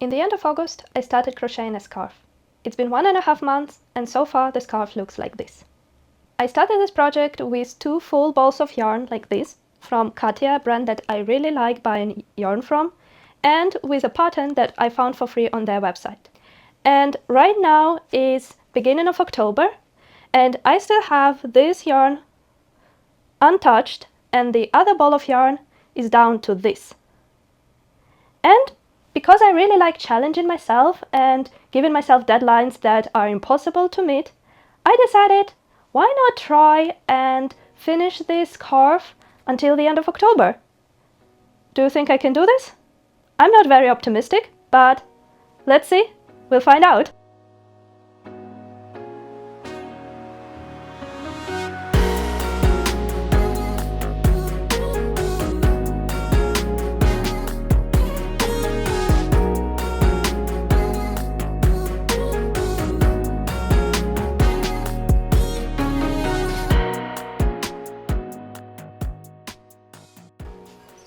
In the end of August, I started crocheting a scarf. It's been 1.5 months, and so far the scarf looks like this. I started this project with 2 full balls of yarn like this, from Katia, a brand that I really like buying yarn from, and with a pattern that I found for free on their website. And right now is beginning of October, and I still have this yarn untouched, and the other ball of yarn is down to this. And because I really like challenging myself and giving myself deadlines that are impossible to meet, I decided, why not try and finish this scarf until the end of October? Do you think I can do this? I'm not very optimistic, but let's see. We'll find out.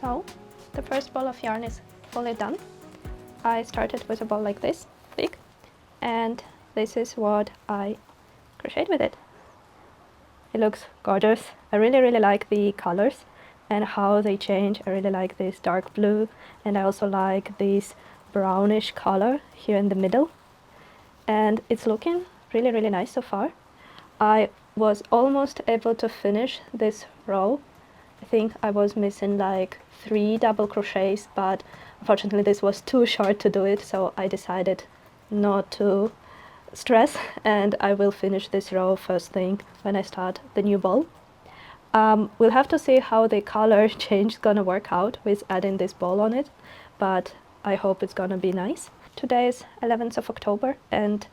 So, the first ball of yarn is fully done. I started with a ball like this, big, and this is what I crocheted with it. It looks gorgeous. I really like the colors and how they change. I really like this dark blue, and I also like this brownish color here in the middle. And it's looking really nice so far. I was almost able to finish this row. I think I was missing like 3 double crochets, but unfortunately this was too short to do it, so I decided not to stress, and I will finish this row first thing when I start the new ball. We'll have to see how the color change is gonna work out with adding this ball on it, but I hope it's gonna be nice. Today is 11th of October and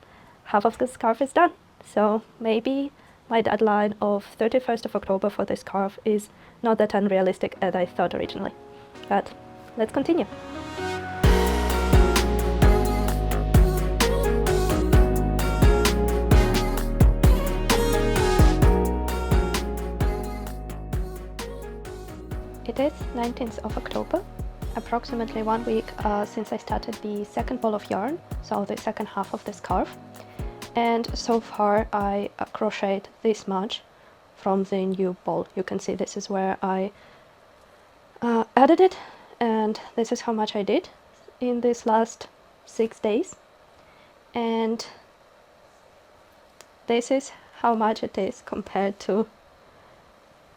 half of the scarf is done, so maybe my deadline of 31st of October for this scarf is not that unrealistic as I thought originally. But let's continue. It is 19th of October, approximately 1 week since I started the second ball of yarn, so the second half of the scarf. And so far I crocheted this much from the new ball. You can see this is where I added it, and this is how much I did in these last 6 days. And this is how much it is compared to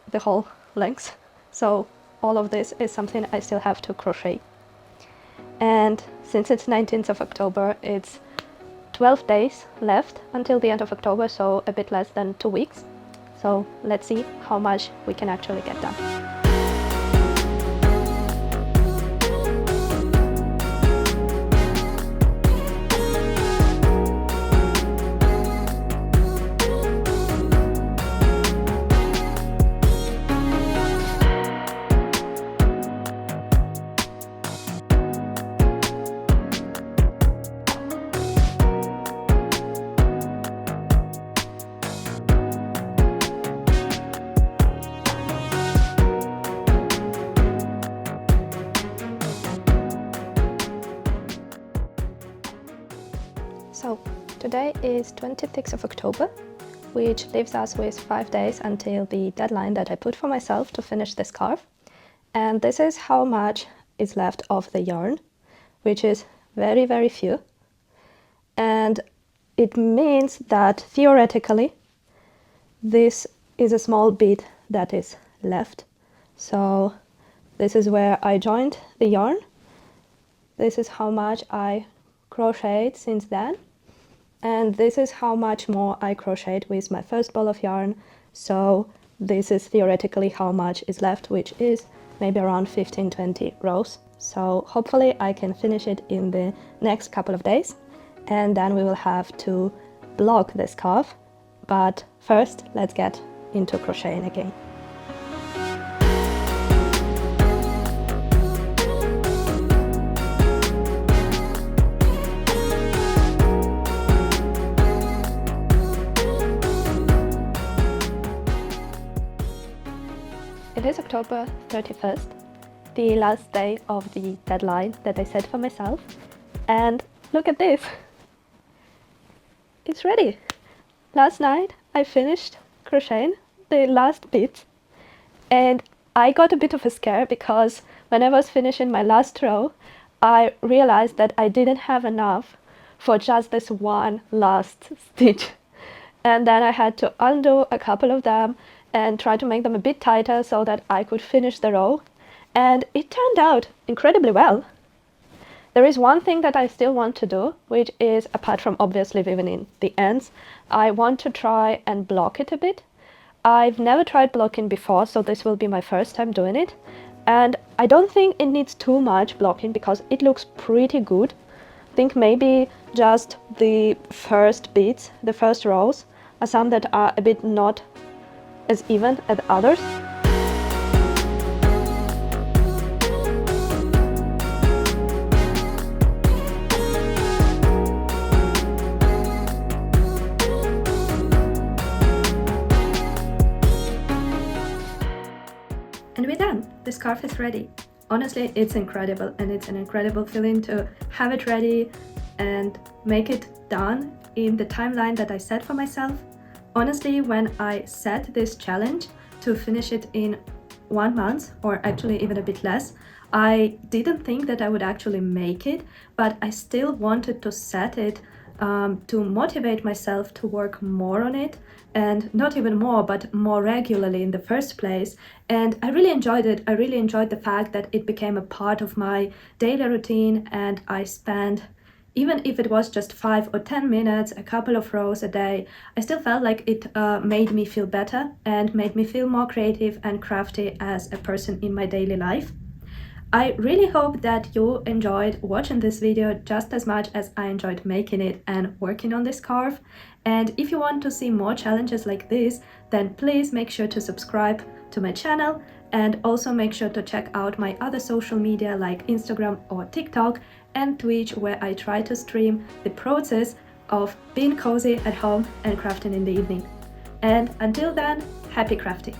the whole length. So all of this is something I still have to crochet. And since it's 19th of October, it's 12 days left until the end of October, so a bit less than 2 weeks. So let's see how much we can actually get done. So today is 26th of October, which leaves us with 5 days until the deadline that I put for myself to finish this scarf. And this is how much is left of the yarn, which is very few. And it means that theoretically this is a small bit that is left. So this is where I joined the yarn. This is how much I crocheted since then, and this is how much more I crocheted with my first ball of yarn. So this is theoretically how much is left, which is maybe around 15-20 rows. So hopefully I can finish it in the next couple of days, and then we will have to block the scarf. But first let's get into crocheting again. It is October 31st, the last day of the deadline that I set for myself, And look at this. It's ready. Last night I finished crocheting the last bit, and I got a bit of a scare because when I was finishing my last row, I realized that I didn't have enough for just this one last stitch. And then I had to undo a couple of them and try to make them a bit tighter so that I could finish the row. And it turned out incredibly well. There is one thing that I still want to do, which is, apart from obviously weaving in the ends, I want to try and block it a bit. I've never tried blocking before, so this will be my first time doing it. And I don't think it needs too much blocking because it looks pretty good. I think maybe just the first beats, the first rows, are some that are a bit not as even as others. And we're done! The scarf is ready. Honestly, it's incredible, and it's an incredible feeling to have it ready and make it done in the timeline that I set for myself. Honestly, when I set this challenge to finish it in 1 month, or actually even a bit less, I didn't think that I would actually make it, but I still wanted to set it to motivate myself to work more on it, and not even more, but more regularly in the first place. And I really enjoyed it. I really enjoyed the fact that it became a part of my daily routine, and I spent, even if it was just 5 or 10 minutes, a couple of rows a day, I still felt like it made me feel better and made me feel more creative and crafty as a person in my daily life. I really hope that you enjoyed watching this video just as much as I enjoyed making it and working on this scarf. And if you want to see more challenges like this, then please make sure to subscribe to my channel, and also make sure to check out my other social media like Instagram or TikTok and Twitch, where I try to stream the process of being cozy at home and crafting in the evening. And until then, happy crafting!